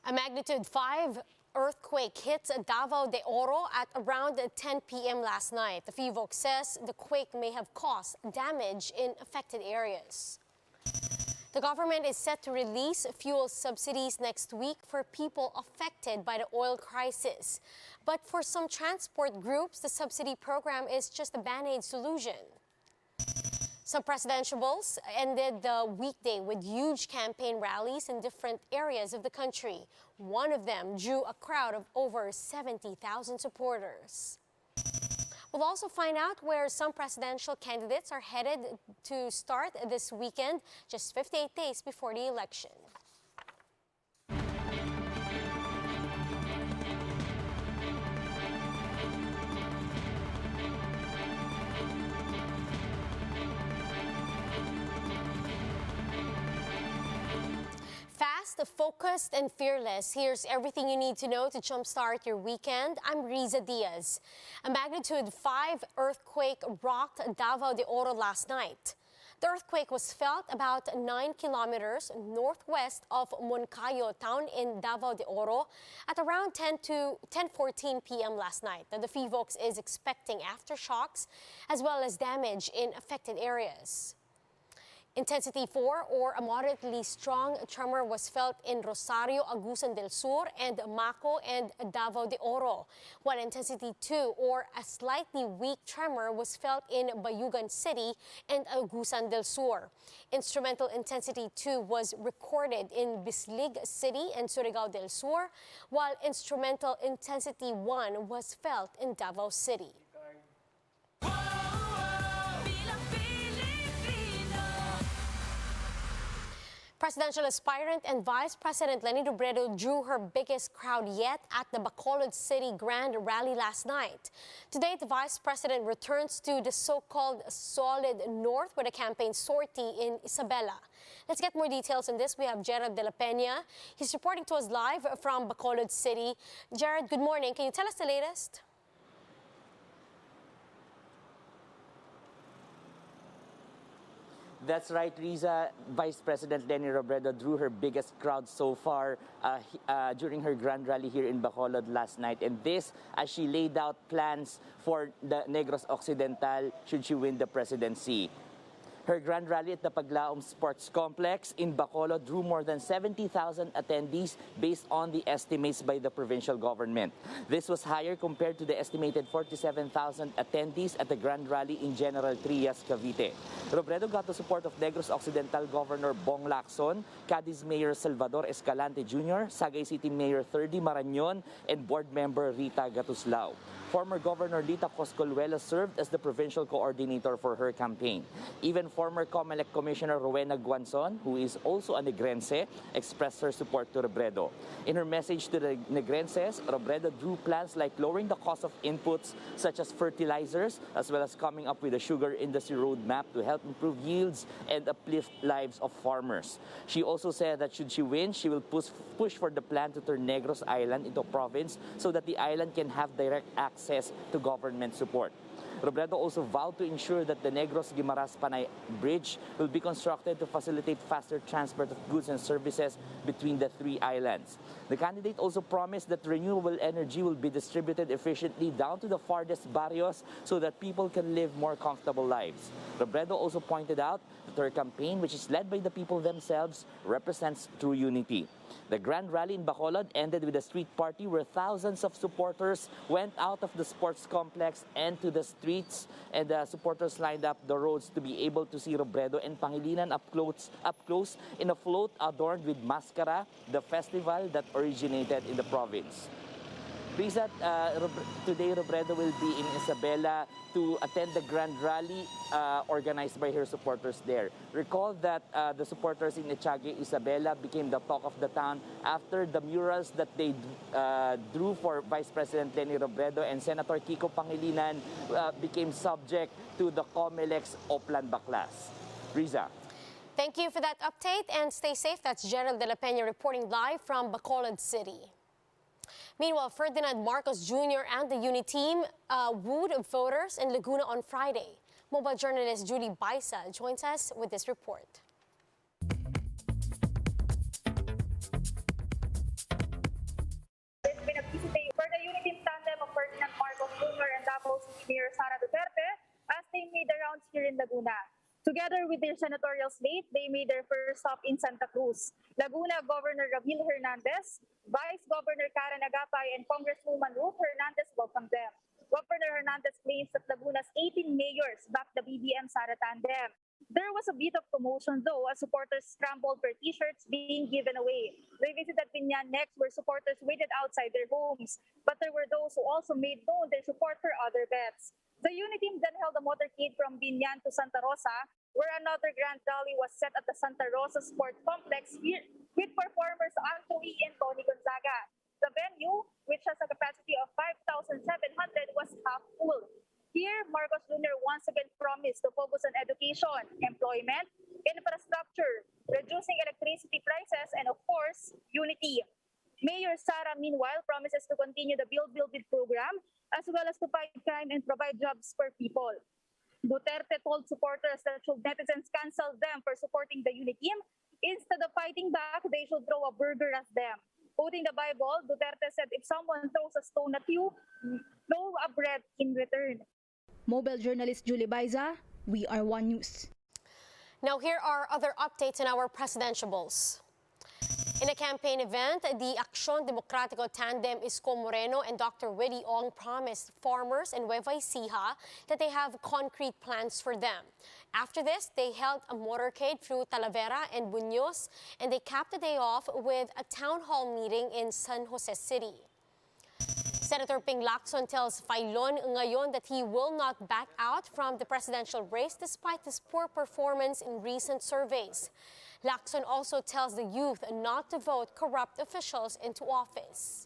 A magnitude 5 earthquake hit Davao de Oro at around 10 p.m. last night. The FIVOC says the quake may have caused damage in affected areas. The government is set to release fuel subsidies next week for people affected by the oil crisis. But for some transport groups, the subsidy program is just a band-aid solution. Some presidentiables ended the weekday with huge campaign rallies in different areas of the country. One of them drew a crowd of over 70,000 supporters. We'll also find out where some presidential candidates are headed to start this weekend, just 58 days before the election. Fast, focused, and fearless. Here's everything you need to know to jumpstart your weekend. I'm Riza Diaz. A magnitude 5 earthquake rocked Davao de Oro last night. The earthquake was felt about 9 kilometers northwest of Moncayo town in Davao de Oro at around 10:14 p.m. last night. The FIVOC is expecting aftershocks as well as damage in affected areas. Intensity 4 or a moderately strong tremor was felt in Rosario, Agusan del Sur, and Maco and Davao de Oro, while intensity 2 or a slightly weak tremor was felt in Bayugan City and Agusan del Sur. Instrumental intensity 2 was recorded in Bislig City and Surigao del Sur, while instrumental intensity 1 was felt in Davao City. Presidential aspirant and Vice President Leni Robredo drew her biggest crowd yet at the Bacolod City Grand Rally last night. Today, the Vice President returns to the so-called Solid North with a campaign sortie in Isabela. Let's get more details on this. We have Gerald de la Peña. He's reporting to us live from Bacolod City. Gerald, good morning. Can you tell us the latest? That's right, Riza. Vice President Leni Robredo drew her biggest crowd so far during her grand rally here in Bacolod last night. And this as she laid out plans for the Negros Occidental should she win the presidency. Her grand rally at the Paglaom Sports Complex in Bacolod drew more than 70,000 attendees based on the estimates by the provincial government. This was higher compared to the estimated 47,000 attendees at the grand rally in General Trias, Cavite. Robredo got the support of Negros Occidental Governor Bong Lacson, Cadiz Mayor Salvador Escalante Jr., Sagay City Mayor Thirdy Marañon, and board member Rita Gatuslao. Former Governor Lita Coscolluela served as the provincial coordinator for her campaign. Even former COMELEC Commissioner Rowena Guanzon, who is also a Negrense, expressed her support to Robredo. In her message to the Negrenses, Robredo drew plans like lowering the cost of inputs such as fertilizers, as well as coming up with a sugar industry roadmap to help improve yields and uplift lives of farmers. She also said that should she win, she will push for the plan to turn Negros Island into a province so that the island can have direct access to government support. Robredo also vowed to ensure that the Negros-Guimaras-Panay Bridge will be constructed to facilitate faster transport of goods and services between the three islands. The candidate also promised that renewable energy will be distributed efficiently down to the farthest barrios so that people can live more comfortable lives. Robredo also pointed out that her campaign, which is led by the people themselves, represents true unity. The grand rally in Bacolod ended with a street party where thousands of supporters went out of the sports complex and to the streets, and the supporters lined up the roads to be able to see Robredo and Pangilinan up close in a float adorned with mascara, the festival that originated in the province. Riza, today Robredo will be in Isabela to attend the grand rally organized by her supporters there. Recall that the supporters in Echage, Isabela became the talk of the town after the murals that they drew for Vice President Leni Robredo and Senator Kiko Pangilinan became subject to the COMELEC's Oplan Baklas. Riza. Thank you for that update and stay safe. That's Gerald de la Peña reporting live from Bacolod City. Meanwhile, Ferdinand Marcos Jr. and the UNI team wooed voters in Laguna on Friday. Mobile journalist Julie Baisa joins us with this report. Together with their senatorial slate, they made their first stop in Santa Cruz. Laguna Governor Ramil Hernandez, Vice Governor Karen Agapay, and Congresswoman Ruth Hernandez welcomed them. Governor Hernandez claims that Laguna's 18 mayors backed the BBM Sara tandem. There was a bit of commotion though as supporters scrambled for t-shirts being given away. They visited Binyan next where supporters waited outside their homes. But there were those who also made known their support for other bets. The unit team then held a motorcade from Binyan to Santa Rosa, where another grand rally was set at the Santa Rosa Sport Complex with performers Anthony and Tony Gonzaga. The venue, which has a capacity of 5,700, was half full. Here, Marcos Jr. once again promised to focus on education, employment, infrastructure, reducing electricity prices, and of course, unity. Mayor Sara, meanwhile, promises to continue the Build It program as well as to fight crime and provide jobs for people. Duterte told supporters that should netizens cancel them for supporting the unity team, instead of fighting back, they should throw a burger at them. Quoting the Bible, Duterte said, if someone throws a stone at you, throw a bread in return. Mobile journalist Julie Baiza, We Are One News. Now here are other updates in our presidentiables. In a campaign event, the Aksyon Demokratiko tandem Isko Moreno and Dr. Willie Ong promised farmers in Nueva Ecija that they have concrete plans for them. After this, they held a motorcade through Talavera and Buños, and they capped the day off with a town hall meeting in San Jose City. Senator Ping Lacson tells Filon ngayon that he will not back out from the presidential race despite his poor performance in recent surveys. Lacson also tells the youth not to vote corrupt officials into office.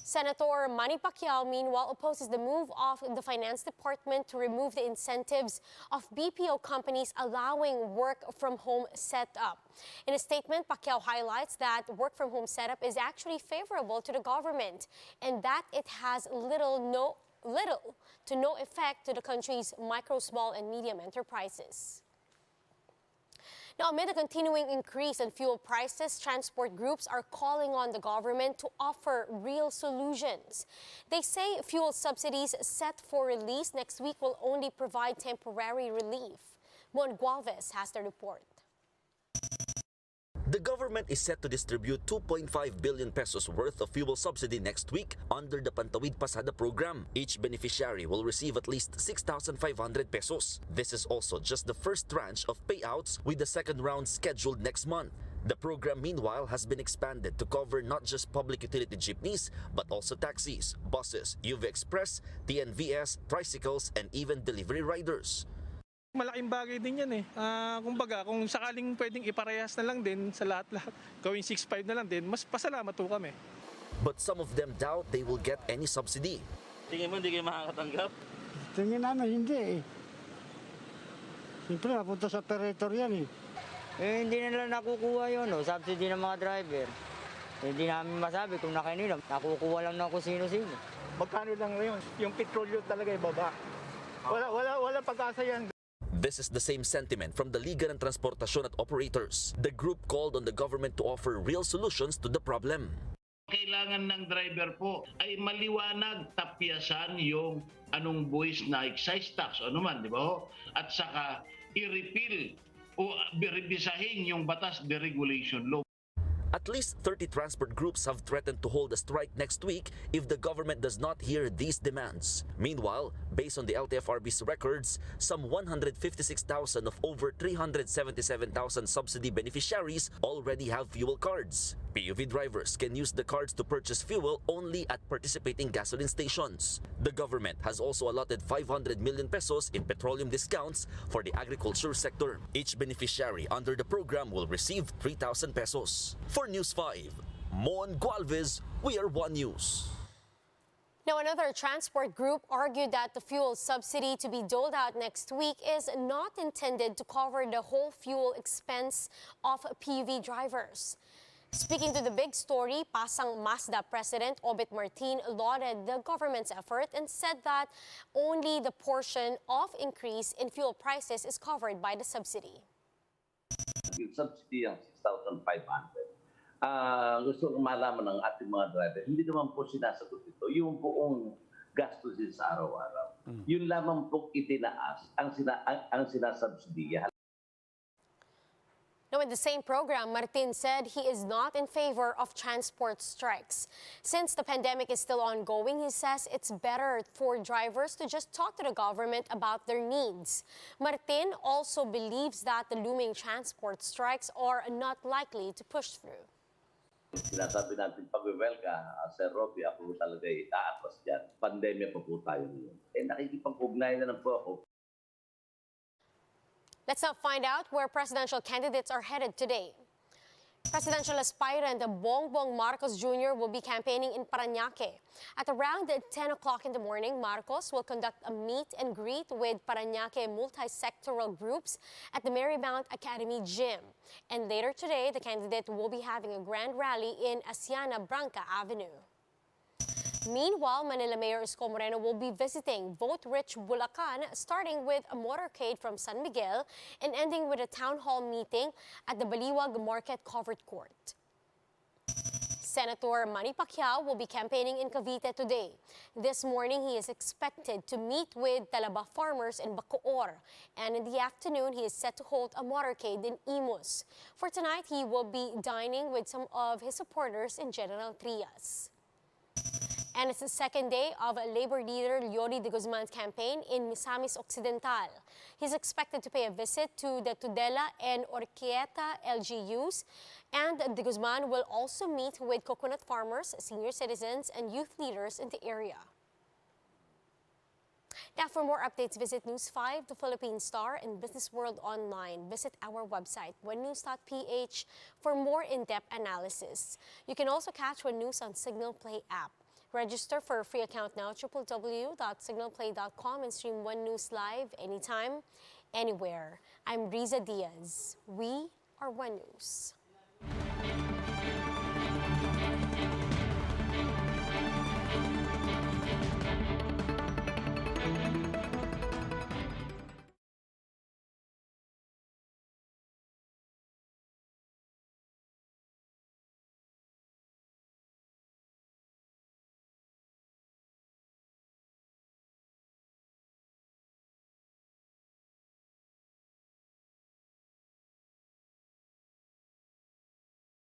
Senator Manny Pacquiao, meanwhile, opposes the move of the Finance Department to remove the incentives of BPO companies allowing work-from-home setup. In a statement, Pacquiao highlights that work-from-home setup is actually favorable to the government and that it has little to no effect to the country's micro, small, and medium enterprises. Now, amid a continuing increase in fuel prices, transport groups are calling on the government to offer real solutions. They say fuel subsidies set for release next week will only provide temporary relief. Mon Gualvez has the report. The government is set to distribute 2.5 billion pesos worth of fuel subsidy next week under the Pantawid Pasada program. Each beneficiary will receive at least 6,500 pesos. This is also just the first tranche of payouts, with the second round scheduled next month. The program, meanwhile, has been expanded to cover not just public utility jeepneys, but also taxis, buses, UV Express, TNVS, tricycles, and even delivery riders. Malaking bagay din yan eh. Kumbaga, kung sakaling pwedeng iparehas na lang din sa lahat-lahat, gawing 6.5 na lang din, mas pasalamat po kami. But some of them doubt they will get any subsidy. Tingin mo hindi kayo makakatanggap? Tingin namin hindi eh. Siyempre napunta sa operator yan eh. Hindi nila nakukuha yun, subsidy ng mga driver. Hindi namin masabi kung na kanino, nakukuha lang ng kung sino-sino. Magkano lang ngayon? Yung petrolyo talaga ibaba. Wala pag-asa yan. This is the same sentiment from the Liga ng Transportasyon at Operators. The group called on the government to offer real solutions to the problem. Kailangan ng driver po ay maliwanag, tapyasan yung anong buwis na excise tax o naman, di ba? At saka i-repeal o revisahin yung batas deregulation law. At least 30 transport groups have threatened to hold a strike next week if the government does not hear these demands. Meanwhile, based on the LTFRB's records, some 156,000 of over 377,000 subsidy beneficiaries already have fuel cards. PUV drivers can use the cards to purchase fuel only at participating gasoline stations. The government has also allotted 500 million pesos in petroleum discounts for the agriculture sector. Each beneficiary under the program will receive 3,000 pesos. For News 5, Mon Gualvez, We Are One News. Now, another transport group argued that the fuel subsidy to be doled out next week is not intended to cover the whole fuel expense of PUV drivers. Speaking to the big story, Pasang Mazda President Obit Martin lauded the government's effort and said that only the portion of increase in fuel prices is covered by the subsidy. Yung subsidy ang 6,500. Gusto kong malaman ng ating mga driver, hindi naman po sinasagot ito yung buong gastusin sa araw-araw. Yun lamang pong itinaas ang sinasubsidiya. Now, in the same program, Martin said he is not in favor of transport strikes. Since the pandemic is still ongoing, he says it's better for drivers to just talk to the government about their needs. Martin also believes that the looming transport strikes are not likely to push through. Sinasabi natin pag-welcome, Sir Robbie, ako talaga itaatras dyan. Pandemya pa po tayo ngayon. Nakikipag-ugnay na lang po ako. Let's now find out where presidential candidates are headed today. Presidential aspirant Bongbong Marcos Jr. will be campaigning in Parañaque. At around 10 o'clock in the morning, Marcos will conduct a meet and greet with Parañaque multi-sectoral groups at the Marymount Academy Gym. And later today, the candidate will be having a grand rally in Asiana Branca Avenue. Meanwhile, Manila Mayor Isko Moreno will be visiting vote-rich Bulacan, starting with a motorcade from San Miguel and ending with a town hall meeting at the Baliwag Market Covered Court. Senator Manny Pacquiao will be campaigning in Cavite today. This morning, he is expected to meet with Talaba farmers in Bacoor. And in the afternoon, he is set to hold a motorcade in Imus. For tonight, he will be dining with some of his supporters in General Trias. And it's the second day of Labor leader Yori de Guzman's campaign in Misamis Occidental. He's expected to pay a visit to the Tudela and Orquieta LGUs, and de Guzman will also meet with coconut farmers, senior citizens, and youth leaders in the area. Now, for more updates, visit News 5, The Philippine Star, and Business World Online. Visit our website, onenews.ph, for more in-depth analysis. You can also catch One News on Signal Play app. Register for a free account now, www.signalplay.com, and stream One News live anytime, anywhere. I'm Riza Diaz. We are One News.